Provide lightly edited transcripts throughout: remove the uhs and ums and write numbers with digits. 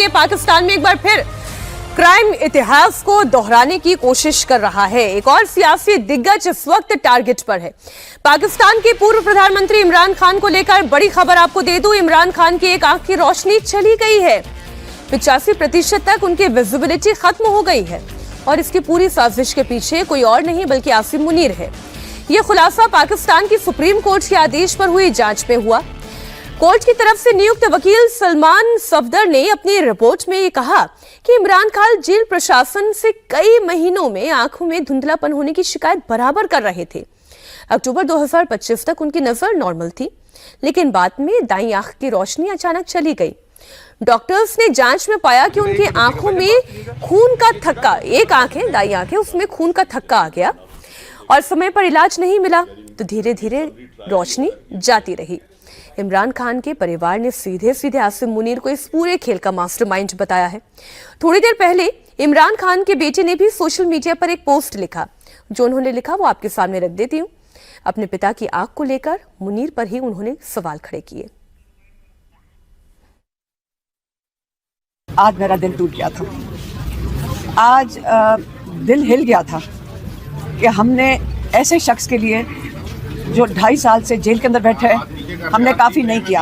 देखिए, पाकिस्तान में एक बार फिर क्राइम इतिहास को दोहराने की कोशिश कर रहा है। एक और सियासी दिग्गज इस वक्त टारगेट पर है। पाकिस्तान के पूर्व प्रधानमंत्री इमरान खान को लेकर बड़ी खबर आपको दे दूं। इमरान खान की एक आंख की रोशनी चली गई है। 85% तक उनकी विजिबिलिटी खत्म हो गई है और इसकी पूरी साजिश के पीछे कोई और नहीं बल्कि आसिम मुनीर है। यह खुलासा पाकिस्तान की सुप्रीम कोर्ट के आदेश पर हुई जांच में हुआ। कोर्ट की तरफ से नियुक्त वकील सलमान सफदर ने अपनी रिपोर्ट में ये कहा कि इमरान खान जेल प्रशासन से कई महीनों में आंखों में धुंधलापन होने की शिकायत बराबर कर रहे थे। अक्टूबर 2025 तक उनकी नजर नॉर्मल थी, लेकिन बाद में दाईं आंख की रोशनी अचानक चली गई। डॉक्टर्स ने जांच में पाया कि उनकी आंखों में खून का थक्का, एक आंख है दाईं आंख है, उसमें खून का थक्का आ गया और समय पर इलाज नहीं मिला तो धीरे धीरे रोशनी जाती रही। इमरान खान के परिवार ने सीधे सीधे आसिम मुनीर को इस पूरे खेल का मास्टरमाइंड बताया है। थोड़ी देर पहले इमरान खान के बेटे ने भी सोशल मीडिया पर एक पोस्ट लिखा। जो उन्होंने लिखा वो आपके सामने रख देती हूं। अपने पिता की आंख को लेकर मुनीर पर ही उन्होंने सवाल खड़े किए। आज मेरा दिल टूट गया था। आज दिल हिल गया था कि हमने ऐसे शख्स के लिए जो 2.5 साल से जेल के अंदर बैठे हैं, हमने काफ़ी नहीं किया।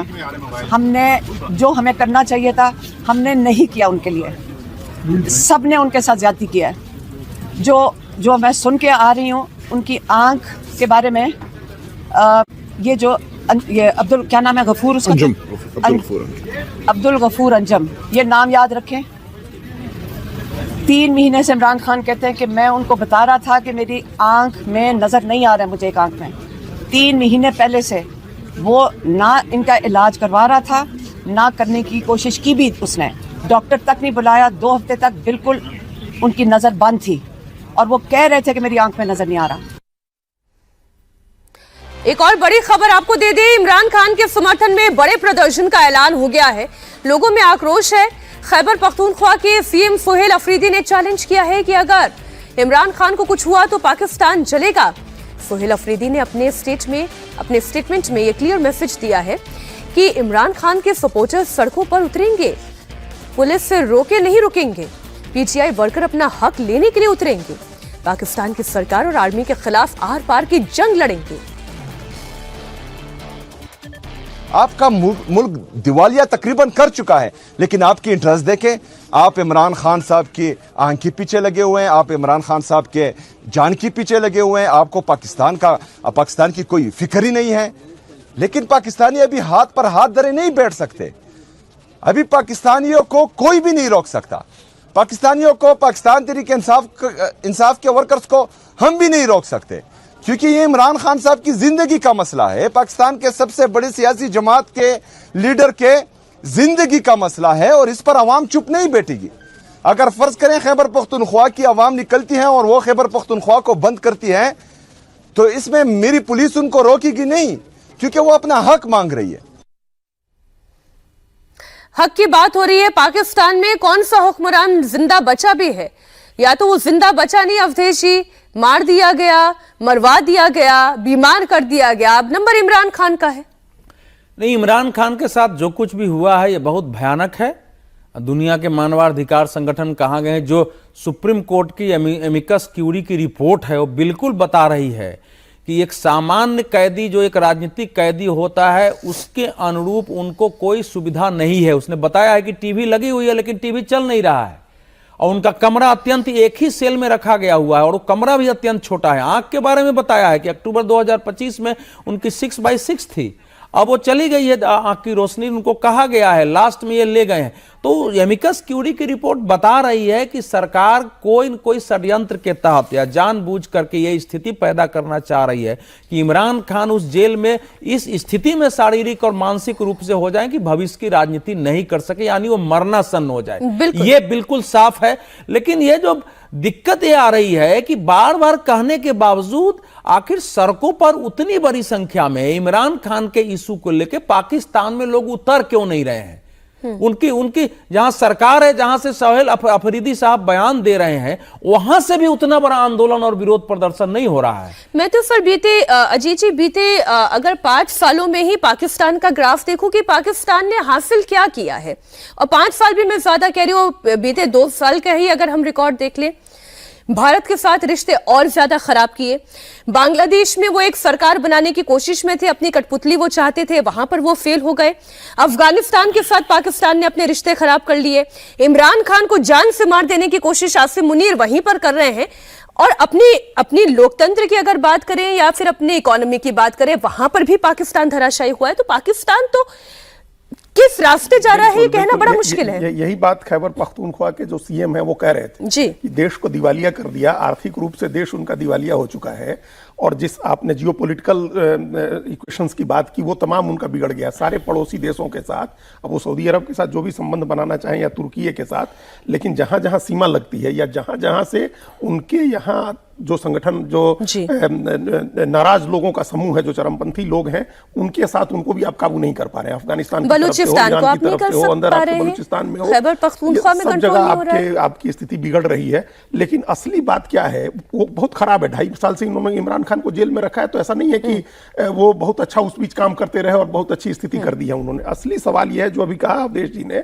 हमने जो हमें करना चाहिए था हमने नहीं किया उनके लिए। सब ने उनके साथ ज़्यादती किया है। जो मैं सुन के आ रही हूँ उनकी आँख के बारे में, ये अब्दुल, क्या नाम है, गफूर, उसका अब्दुल गफूर अंजम, ये नाम याद रखें। 3 महीने से इमरान खान कहते हैं कि मैं उनको बता रहा था कि मेरी आँख में नज़र नहीं आ रहा है, मुझे एक आँख में। 3 महीने पहले से वो ना इनका इलाज करवा रहा था, ना करने की कोशिश की भी उसने। डॉक्टर तक नहीं बुलाया। 2 हफ्ते तक बिल्कुल उनकी नज़र बंद थी और वो कह रहे थे कि मेरी आंख में नज़र नहीं आ रहा। एक और बड़ी खबर आपको दे दें, इमरान खान के समर्थन में बड़े प्रदर्शन का ऐलान हो गया है। लोगों में आक्रोश है। खैबर पख्तूनख्वा के सीएम सोहेल अफरीदी ने चैलेंज किया है कि अगर इमरान खान को कुछ हुआ तो पाकिस्तान जलेगा। सोहेल अफरीदी ने अपने स्टेटमेंट में यह क्लियर मैसेज दिया है कि इमरान खान के सपोर्टर्स सड़कों पर उतरेंगे, पुलिस से रोके नहीं रुकेंगे, पीटीआई वर्कर अपना हक लेने के लिए उतरेंगे, पाकिस्तान की सरकार और आर्मी के खिलाफ आर पार की जंग लड़ेंगे। आपका मुल्क दिवालिया तकरीबन कर चुका है, लेकिन आपकी इंटरेस्ट देखें। आप इमरान खान साहब की आंख के पीछे लगे हुए हैं, आप इमरान खान साहब के जान के पीछे लगे हुए हैं। आपको पाकिस्तान की कोई फिक्र ही नहीं है। लेकिन पाकिस्तानी अभी हाथ पर हाथ धरे नहीं बैठ सकते। अभी पाकिस्तानियों को कोई भी नहीं रोक सकता। पाकिस्तानियों को, पाकिस्तान तहरीक इंसाफ के वर्कर्स को हम भी नहीं रोक सकते, क्योंकि ये इमरान खान साहब की जिंदगी का मसला है। पाकिस्तान के सबसे बड़ी सियासी जमात के लीडर के जिंदगी का मसला है और इस पर अवाम चुप नहीं बैठेगी। अगर फर्ज करें खैबर पख्तूनख्वा की अवाम निकलती है और वो खैबर पख्तूनख्वा को बंद करती है, तो इसमें मेरी पुलिस उनको रोकेगी नहीं, क्योंकि वो अपना हक मांग रही है। हक की बात हो रही है। पाकिस्तान में कौन सा हुक्मरान जिंदा बचा भी है? या तो वो जिंदा बचा नहीं, अवधेश जी, मार दिया गया, मरवा दिया गया, बीमार कर दिया गया। अब नंबर इमरान खान का है। नहीं, इमरान खान के साथ जो कुछ भी हुआ है ये बहुत भयानक है। दुनिया के मानवाधिकार संगठन कहाँ गए, जो सुप्रीम कोर्ट की एमिकस क्यूरी की रिपोर्ट है वो बिल्कुल बता रही है कि एक सामान्य कैदी जो एक राजनीतिक कैदी होता है उसके अनुरूप उनको कोई सुविधा नहीं है। उसने बताया है कि टीवी लगी हुई है लेकिन टीवी चल नहीं रहा है और उनका कमरा अत्यंत, एक ही सेल में रखा गया हुआ है और वो कमरा भी अत्यंत छोटा है। आंख के बारे में बताया है कि अक्टूबर 2025 में उनकी 6x6 थी, अब वो चली गई है आंख की रोशनी, उनको कहा गया है, लास्ट में ये ले गए हैं। तो एमिकस क्यूरी की रिपोर्ट बता रही है कि सरकार कोई न कोई षड्यंत्र के तहत या जानबूझ करके ये स्थिति पैदा करना चाह रही है कि इमरान खान उस जेल में इस स्थिति में शारीरिक और मानसिक रूप से हो जाए कि भविष्य की राजनीति नहीं कर सके, यानी वो मरनासन हो जाए। ये बिल्कुल साफ है। लेकिन ये जो दिक्कत ये आ रही है कि बार बार कहने के बावजूद आखिर सड़कों पर उतनी बड़ी संख्या में इमरान खान के इशू को लेकर पाकिस्तान में लोग उतर क्यों नहीं रहे हैं? उनकी उनकी जहां सरकार है, जहां से सोहेल अफरीदी साहब बयान दे रहे हैं, वहां से भी उतना बड़ा आंदोलन और विरोध प्रदर्शन नहीं हो रहा है। मैं तो सर अजीत जी बीते अगर 5 सालों में ही पाकिस्तान का ग्राफ देखूं कि पाकिस्तान ने हासिल क्या किया है, और 5 साल भी मैं ज्यादा कह रही हूं, बीते 2 साल का ही अगर हम रिकॉर्ड देख लें, भारत के साथ रिश्ते और ज्यादा खराब किए। बांग्लादेश में वो एक सरकार बनाने की कोशिश में थे, अपनी कठपुतली वो चाहते थे, वहां पर वो फेल हो गए। अफगानिस्तान के साथ पाकिस्तान ने अपने रिश्ते खराब कर लिए। इमरान खान को जान से मार देने की कोशिश आसिम मुनीर वहीं पर कर रहे हैं। और अपनी लोकतंत्र की अगर बात करें या फिर अपनी इकोनॉमी की बात करें, वहां पर भी पाकिस्तान धराशायी हुआ है। तो पाकिस्तान तो किस रास्ते जा रहा है ये कहना बड़ा मुश्किल है। यही बात खैबर पख्तूनख्वा के जो सीएम है वो कह रहे थे जी कि देश को दिवालिया कर दिया, आर्थिक रूप से देश उनका दिवालिया हो चुका है। और जिस आपने जियोपॉलिटिकल इक्वेशंस की बात की, वो तमाम उनका बिगड़ गया सारे पड़ोसी देशों के साथ। अब वो सऊदी अरब के साथ जो भी संबंध बनाना चाहें या तुर्की के साथ, लेकिन जहां जहां सीमा लगती है या जहां जहां से उनके यहाँ जो संगठन जो नाराज लोगों का समूह है, जो चरमपंथी लोग हैं, उनके साथ उनको भी आप काबू नहीं कर पा रहे हैं। अफगानिस्तान बलूचिस्तान को आप नहीं कर सकता रहे हैं, बलूचिस्तान में हो, खैबर पख्तूनख्वा में सब जगह आपकी स्थिति बिगड़ रही है। लेकिन असली बात क्या है, वो बहुत खराब है। 2.5 साल से इन्होंने इमरान खान को जेल में रखा है, तो ऐसा नहीं है कि वो बहुत अच्छा उस बीच काम करते रहे और बहुत अच्छी स्थिति कर दी है उन्होंने। असली सवाल यह है जो अभी कहा अवधेश जी ने,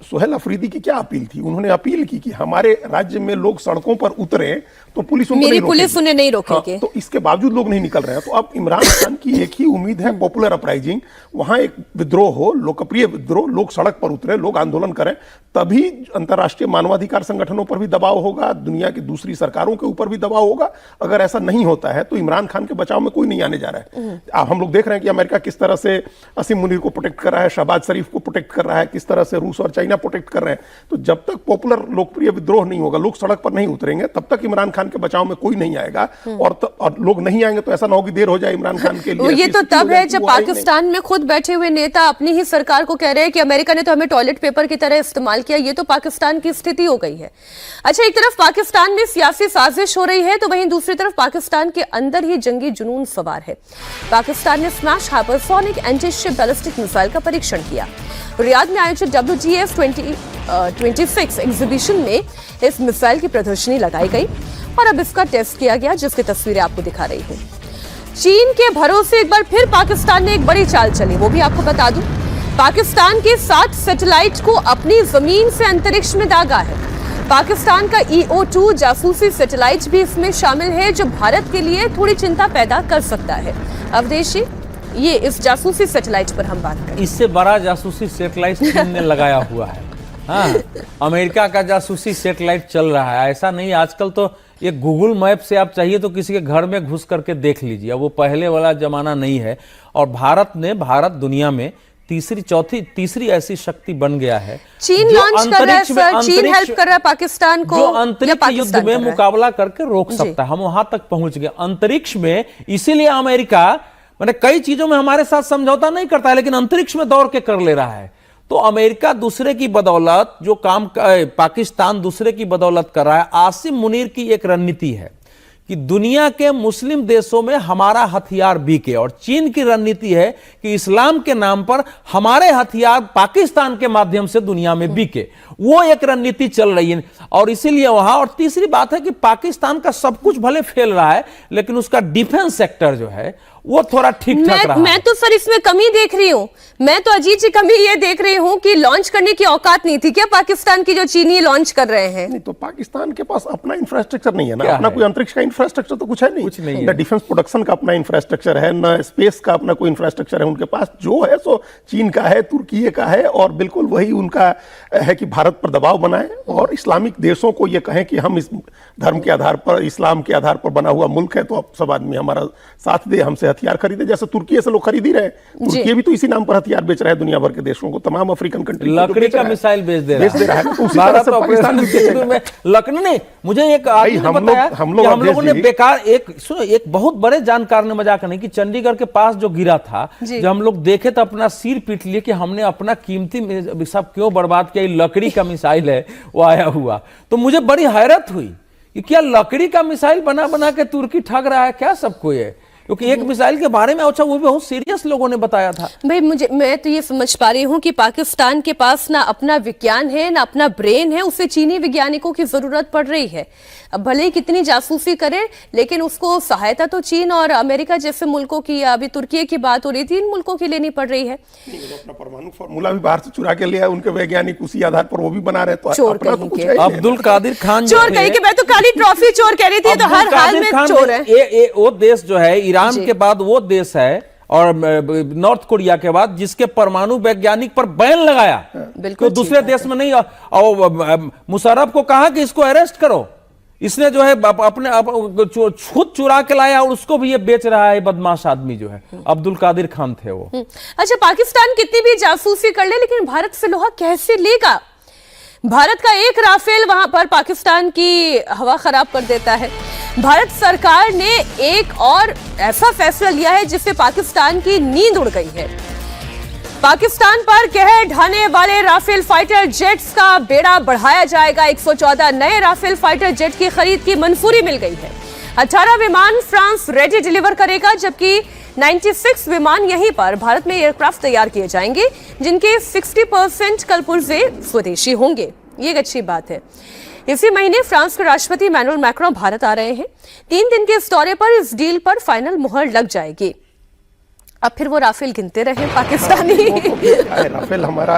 सोहेल अफरीदी की क्या अपील थी? उन्होंने अपील की कि हमारे राज्य में लोग सड़कों पर उतरे तो पुलिस उन्हें नहीं रोकेगी। हाँ, तो इसके बावजूद लोग नहीं निकल रहे हैं। तो अब इमरान खान की एक ही उम्मीद है, पॉपुलर अपराइजिंग, वहां एक विद्रोह हो, लोकप्रिय विद्रोह, लोग सड़क पर उतरे, लोग आंदोलन करें, तभी अंतर्राष्ट्रीय मानवाधिकार संगठनों पर भी दबाव होगा, दुनिया की दूसरी सरकारों के ऊपर भी दबाव होगा। अगर ऐसा नहीं होता है तो इमरान खान के बचाव में कोई नहीं आने जा रहा है। अब हम लोग देख रहे हैं कि अमेरिका किस तरह से असीम मुनीर को प्रोटेक्ट कर रहा है, शहबाज शरीफ को प्रोटेक्ट कर रहा है, किस तरह से रूस और चाइना प्रोटेक्ट कर रहे हैं। तो जब तक पॉपुलर लोकप्रिय विद्रोह नहीं होगा, लोग सड़क पर नहीं उतरेंगे, तब तक इमरान खान के बचाव में कोई नहीं आएगा। और लोग नहीं आएंगे तो ऐसा ना हो कि देर हो जाए इमरान खान के लिए। ये तो तब है जब पाकिस्तान में खुद बैठे हुए नेता अपनी ही सरकार को कह रहे हैं कि अमेरिका ने तो हमें टॉयलेट पेपर की तरह इस्तेमाल किया। ये तो पाकिस्तान की स्थिति हो गई है। अच्छा, एक तरफ पाकिस्तान में सियासी साजिश हो रही है, तो वहीं दूसरी तरफ पाकिस्तान के अंदर ही जंगी जुनून सवार है। पाकिस्तान ने smash hypersonic anti ship ballistic missile का परीक्षण किया। रियाद में आयोजित WGF 2026 एग्जीबिशन में इस मिसाइल की प्रदर्शनी लगाई गई और अब इसका टेस्ट किया गया, जिसकी तस्वीरें आपको दिखा रही हूं। चीन के भरोसे एक बार फिर पाकिस्तान ने एक बड़ी चाल चली, वो भी आपको बता दूं। पाकिस्तान के 7 सैटेलाइट को अपनी जमीन से अंतरिक्ष में दागा है। पाकिस्तान का EO-2 जासूसी सैटेलाइट भी इसमें शामिल है, जो भारत के लिए थोड़ी चिंता पैदा कर सकता है। अवधेश जी, ये इस जासूसी सैटेलाइट पर हम बात करें। इससे बड़ा जासूसी सैटेलाइट चीन ने लगाया हुआ है। हाँ, अमेरिका का जासूसी सैटेलाइट चल रहा है। ऐसा नहीं, आजकल तो ये गूगल मैप से आप चाहिए तो किसी के घर में घुस करके देख लीजिए। अब वो पहले वाला जमाना नहीं है। और भारत दुनिया में तीसरी ऐसी शक्ति बन गया है। चीन लॉन्च कर रहा है सर, चीन हेल्प कर रहा है पाकिस्तान को, जो अंतरिक्ष युद्ध में मुकाबला करके रोक सकता है। हम वहां तक पहुंच गए अंतरिक्ष में। इसीलिए अमेरिका मैंने कई चीजों में हमारे साथ समझौता नहीं करता है, लेकिन अंतरिक्ष में दौड़ के कर ले रहा है। तो अमेरिका दूसरे की बदौलत जो काम पाकिस्तान दूसरे की बदौलत कर रहा है। आसिम मुनीर की एक रणनीति है कि दुनिया के मुस्लिम देशों में हमारा हथियार बिके, और चीन की रणनीति है कि इस्लाम के नाम पर हमारे हथियार पाकिस्तान के माध्यम से दुनिया में बिके। वो एक रणनीति चल रही है और इसीलिए वहां। और तीसरी बात है कि पाकिस्तान का सब कुछ भले फेल रहा है, लेकिन उसका डिफेंस सेक्टर जो है वो थोड़ा ठीक ठाक रहा। मैं तो सर इसमें कमी देख रही हूं। मैं तो अजीत जी कमी ये देख रही हूं कि लॉन्च करने की औकात नहीं थी क्या पाकिस्तान की, जो चीनी लॉन्च कर रहे हैं। नहीं, तो पाकिस्तान के पास अपना इंफ्रास्ट्रक्चर नहीं है ना, अपना कोई अंतरिक्ष का इंफ्रास्ट्रक्चर तो कुछ है नहीं। ना डिफेंस प्रोडक्शन का अपना इंफ्रास्ट्रक्चर है, ना स्पेस का अपना कोई इंफ्रास्ट्रक्चर है। उनके पास जो है सो चीन का है, तुर्की का है, और बिल्कुल वही उनका है कि भारत पर दबाव बनाए और इस्लामिक देशों को ये कहें कि हम इस धर्म के आधार पर, इस्लाम के आधार पर बना हुआ मुल्क है, तो अब सब आदमी हमारा साथ दे, हमसे हथियार खरीदे। जैसे तुर्की से लोग खरीद ही रहे। तुर्की भी तो इसी नाम पर हथियार बेच रहा है दुनिया भर के देशों को, तमाम अफ्रीकन कंट्री लकड़ी का मिसाइल बेच दे रहा है। लकड़ी नहीं, मुझे एक आदमी ने बताया हम लोगों ने बेकार एक बहुत बड़े जानकार ने मजाक नहीं कि चंडीगढ़ के पास जो गिरा था, जब हम लोग देखे तो अपना सिर पीट लिए कि हमने अपना कीमती सब क्यों बर्बाद किया। लकड़ी का मिसाइल है वो आया हुआ। तो मुझे बड़ी हैरत हुई कि क्या लकड़ी का मिसाइल बना बना के तुर्की ठग रहा है क्या सबको। ये क्योंकि एक मिसाइल के बारे में अच्छा वो भी बहुत सीरियस लोगों ने बताया था। भाई मैं तो ये समझ पा रही हूँ कि पाकिस्तान के पास ना अपना विज्ञान है ना अपना ब्रेन है, उसे चीनी वैज्ञानिकों की जरूरत पड़ रही है। अब भले ही कितनी जासूसी करे, लेकिन उसको सहायता तो चीन और अमेरिका जैसे मुल्कों की, या अभी तुर्की की बात हो रही थी, इन मुल्कों की लेनी पड़ रही है। अपना परमाणु फार्मूला भी बाहर से चुरा के लिया, उनके वैज्ञानिक उसी आधार पर वो भी बना रहे, तो चोर अपना तो कहीं कुछ के। है ही नहीं। अब्दुल कादिर खान चोर कहीं के, मैं तो काली ट्रॉफी चोर कह रही थी, तो हर हाल में चोर है। वो देश जो है ईरान के बाद वो देश है और नॉर्थ कोरिया के बाद जिसके परमाणु वैज्ञानिक पर बैन लगाया, बिल्कुल तो दूसरे देश में नहीं। और मुशर्रफ को कहा कि इसको अरेस्ट करो, इसने जो है अपने खुद चुरा के लाया और उसको भी ये बेच रहा है, बदमाश आदमी जो है अब्दुल कादिर खान थे वो। अच्छा, पाकिस्तान कितनी भी जासूसी कर ले, लेकिन भारत से लोहा कैसे लेगा? भारत का एक राफेल वहां पर पाकिस्तान की हवा खराब कर देता है। भारत सरकार ने एक और ऐसा फैसला लिया है जिससे पाकिस्तान की नींद उड़ गई है। पाकिस्तान पर कहर ढाने वाले राफेल फाइटर जेट्स का बेड़ा बढ़ाया जाएगा। 114 नए राफेल फाइटर जेट की खरीद की मंजूरी मिल गई है। 18 विमान फ्रांस रेडी डिलीवर करेगा, जबकि 96 विमान यहीं पर भारत में एयरक्राफ्ट तैयार किए जाएंगे, जिनके 60% कल पुर्जे स्वदेशी होंगे। ये एक अच्छी बात है। इसी महीने फ्रांस के राष्ट्रपति इमैनुअल मैक्रों भारत आ रहे हैं। 3 दिन के इस दौरे पर इस डील पर फाइनल मुहर लग जाएगी। अब फिर वो राफेल गिनते रहे पाकिस्तानी। राफेल हमारा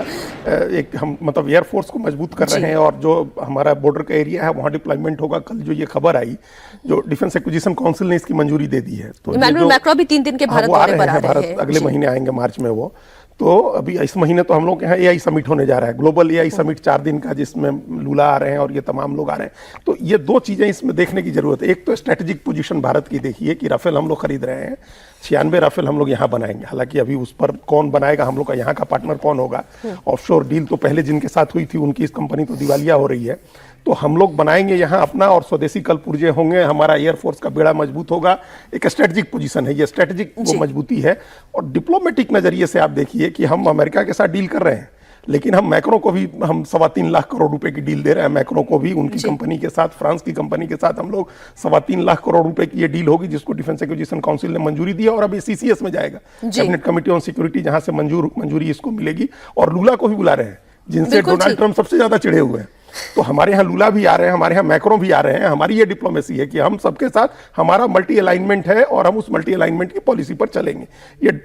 एक हम मतलब एयरफोर्स को मजबूत कर रहे हैं, और जो हमारा बॉर्डर का एरिया है वहाँ डिप्लॉयमेंट होगा। कल जो ये खबर आई, जो डिफेंस एक्विजिशन काउंसिल ने इसकी मंजूरी दे दी है, तो इमैनुअल मैक्रों भी 3 दिन के भारत दौरे पर आ रहे हैं। अगले महीने आएंगे, मार्च में वो। तो अभी इस महीने तो हम लोग के यहाँ एआई समिट होने जा रहा है, ग्लोबल एआई समिट 4 दिन का, जिसमें लूला आ रहे हैं और ये तमाम लोग आ रहे हैं। तो ये 2 चीजें इसमें देखने की जरूरत है। एक तो स्ट्रेटेजिक पोजीशन भारत की देखिए कि राफेल हम लोग खरीद रहे हैं, 96 राफेल हम लोग यहाँ बनाएंगे। हालांकि अभी उस पर कौन बनाएगा, हम लोग का यहाँ का पार्टनर कौन होगा, ऑफशोर डील तो पहले जिनके साथ हुई थी उनकी इस कंपनी तो दिवालिया हो रही है। तो हम लोग बनाएंगे यहाँ अपना, और स्वदेशी कल पुर्जे होंगे, हमारा एयरफोर्स का बेड़ा मजबूत होगा। एक स्ट्रेटेजिक पोजीशन है ये, स्ट्रेटेजिक वो मजबूती है। और डिप्लोमेटिक नजरिए से आप देखिए कि हम अमेरिका के साथ डील कर रहे हैं, लेकिन हम मैक्रो को भी हम 3.25 लाख करोड़ रुपए की डील दे रहे हैं। मैक्रो को भी उनकी कंपनी के साथ, फ्रांस की कंपनी के साथ हम लोग 3.25 लाख करोड़ रुपए की ये डील होगी, जिसको डिफेंस एक्विजिशन काउंसिल ने मंजूरी दी है। और अभी सीसीएस में जाएगा, कैबिनेट कमेटी ऑन सिक्योरिटी, जहां से मंजूरी इसको मिलेगी। और लूला को भी बुला रहे हैं, जिनसे डोनाल्ड ट्रंप सबसे ज्यादा चिढ़े हुए हैं। तो हमारे यहाँ लूला भी आ रहे हैं, हमारे यहाँ मैक्रो भी आ रहे हैं। हमारी ये डिप्लोमेसी है कि हम सबके साथ, हमारा मल्टी अलाइनमेंट है और हम उस मल्टी अलाइनमेंट की पॉलिसी पर चलेंगे।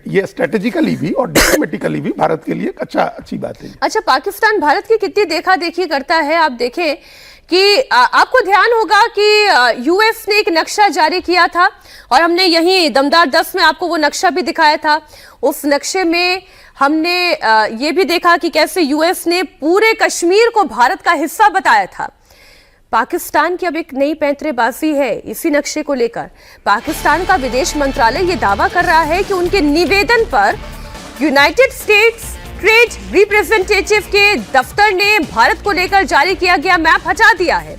ये स्ट्रेटेजिकली भी और डिप्लोमेटिकली भी भारत के लिए एक अच्छी बात है। अच्छा, पाकिस्तान भारत की कितनी देखा देखी करता है। आप देखें कि आपको ध्यान होगा कि यूएस ने एक नक्शा जारी किया था, और हमने यहीं दमदार 10 में आपको वो नक्शा भी दिखाया था। उस नक्शे में हमने ये भी देखा कि कैसे यूएस ने पूरे कश्मीर को भारत का हिस्सा बताया था। पाकिस्तान की अब एक नई पैंतरेबाजी है इसी नक्शे को लेकर। पाकिस्तान का विदेश मंत्रालय ये दावा कर रहा है कि उनके निवेदन पर यूनाइटेड स्टेट्स ट्रेड रिप्रेजेंटेटिव के दफ्तर ने भारत को लेकर जारी किया गया मैप हटा दिया है।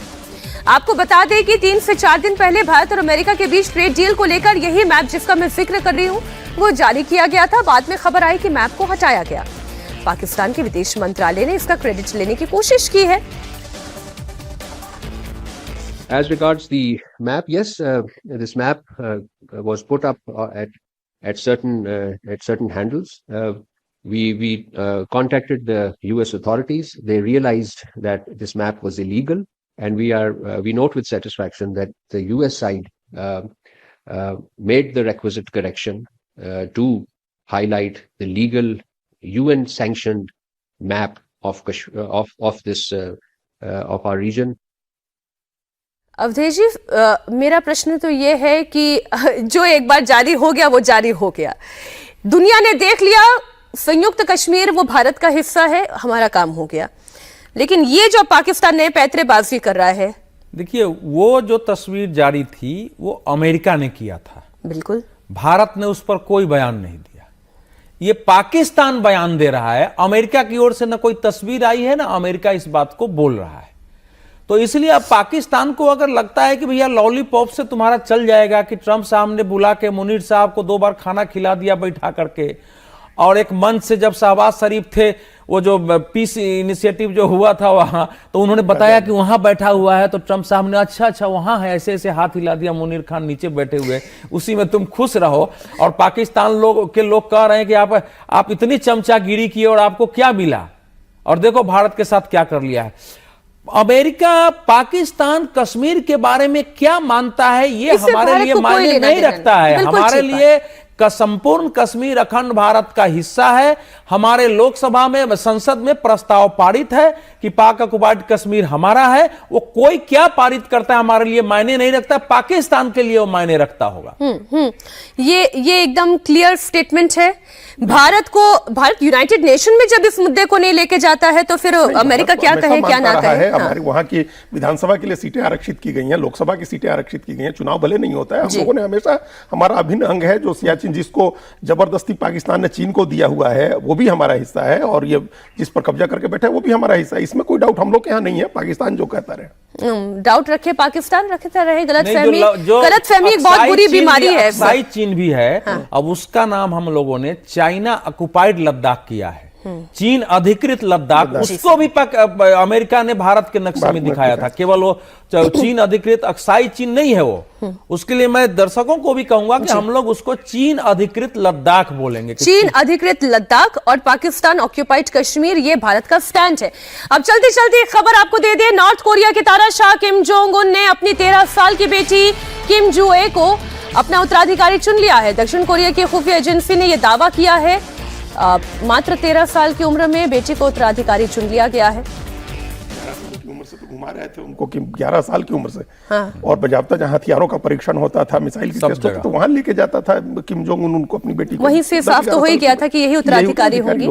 आपको बता दें कि 3 से 4 दिन पहले भारत और अमेरिका के बीच ट्रेड डील को लेकर यही मैप, जिसका मैं जिक्र कर रही हूं, वो जारी किया गया था। बाद में खबर आई कि मैप को हटाया गया। पाकिस्तान के विदेश मंत्रालय ने इसका क्रेडिट लेने की कोशिश की है। As regards the map, yes, this map was put up at certain handles. We contacted the U.S. authorities. They realized that this map was illegal, and we note with satisfaction that the U.S. side made the requisite correction to highlight the legal UN-sanctioned map of this of our region. Awadhesh जी, मेरा प्रश्न तो ये है कि जो एक बार जारी हो गया वो जारी हो गया। दुनिया ने देख लिया संयुक्त कश्मीर वो भारत का हिस्सा है, हमारा काम हो गया। लेकिन ये जो पाकिस्तान ने पैंतरेबाजी कर रहा है, देखिए वो जो तस्वीर जारी थी वो अमेरिका ने किया था, बिल्कुल भारत ने उस पर कोई बयान नहीं दिया। ये पाकिस्तान बयान दे रहा है, अमेरिका की ओर से ना कोई तस्वीर आई है ना अमेरिका इस बात को बोल रहा है। तो इसलिए अब पाकिस्तान को अगर लगता है कि भैया लॉलीपॉप से तुम्हारा चल जाएगा, कि ट्रंप साहब ने बुला के मुनीर साहब को 2 बार खाना खिला दिया बैठा करके, और एक मंच से जब शहबाज शरीफ थे, वो जो पीस इनिशिएटिव जो हुआ था वहां, तो उन्होंने बताया कि वहां बैठा हुआ है, तो ट्रंप साहब ने अच्छा वहां है, ऐसे ऐसे हाथ हिला दिया, मुनीर खान नीचे बैठे हुए, उसी में तुम खुश रहो। और पाकिस्तान के लोग कह रहे हैं कि आप इतनी चमचागिरी किए और आपको क्या मिला, और देखो भारत के साथ क्या कर लिया है। अमेरिका पाकिस्तान कश्मीर के बारे में क्या मानता है ये इससे हमारे भारत लिए को कोई मायने लेना नहीं देना रखता नहीं। है। बिल्कुल हमारे ठीक बात। लिए का संपूर्ण कश्मीर अखंड भारत का हिस्सा है। हमारे लोकसभा में, संसद में प्रस्ताव पारित है कि पाक ऑक्युपाइड कश्मीर हमारा है। वो कोई क्या पारित करता है हमारे लिए मायने नहीं रखता, पाकिस्तान के लिए वो मायने रखता होगा। ये एकदम क्लियर स्टेटमेंट है। भारत यूनाइटेड नेशन में जब इस मुद्दे को नहीं लेके जाता है तो फिर अमेरिका क्या कहे क्या ना कहे। हमारे वहां की विधानसभा के लिए सीटें आरक्षित की गई हैं, लोकसभा की सीटें आरक्षित की गई हैं, चुनाव भले नहीं होता है, हम लोगों ने हमेशा, हमारा अभिन्न अंग है जो सियाचिन, जिसको जबरदस्ती पाकिस्तान ने चीन को दिया हुआ है, वो भी हमारा हिस्सा है, और ये जिस पर कब्जा करके बैठा है वो भी हमारा हिस्सा है। इसमें कोई डाउट हम लोग के यहाँ नहीं है। पाकिस्तान जो कहता रहे, डाउट रखे पाकिस्तान रखता रहे। गलतफहमी गलतफहमी एक बहुत बुरी बीमारी है। अक्साई चीन भी है। अब उसका नाम हम लोगों ने चाइना ऑक्युपाइड लद्दाख किया है। चीन अधिकृत लद्दाख, उसको भी अमेरिका ने भारत के नक्शे में दिखाया था। केवल वो चीन अधिकृत अक्साई चीन नहीं है वो। उसके लिए मैं दर्शकों को भी कहूंगा कि हम लोग उसको चीन अधिकृत लद्दाख बोलेंगे। चीन अधिकृत लद्दाख और पाकिस्तान ऑक्यूपाइड कश्मीर, ये भारत का स्टैंड है। अब चलते चलते एक खबर आपको दे दे। नॉर्थ कोरिया के तानाशाह किम जोंग उन ने अपनी 13 साल की बेटी किम जुए को अपना उत्तराधिकारी चुन लिया है। दक्षिण कोरिया की खुफिया एजेंसी ने यह दावा किया है। मात्र 13 साल की उम्र में बेटी को उत्तराधिकारी चुन लिया गया है। उम्र से तो घुमा रहे थे उनको कि 11 साल की उम्र से, और बजाबता जहां हथियारों का परीक्षण होता था, मिसाइल की टेस्ट होता, तो वहां लेके जाता था किम जोंग उन उनको, अपनी बेटी को। वहीं से साफ तो हो ही गया था कि यही उत्तराधिकारी होंगी।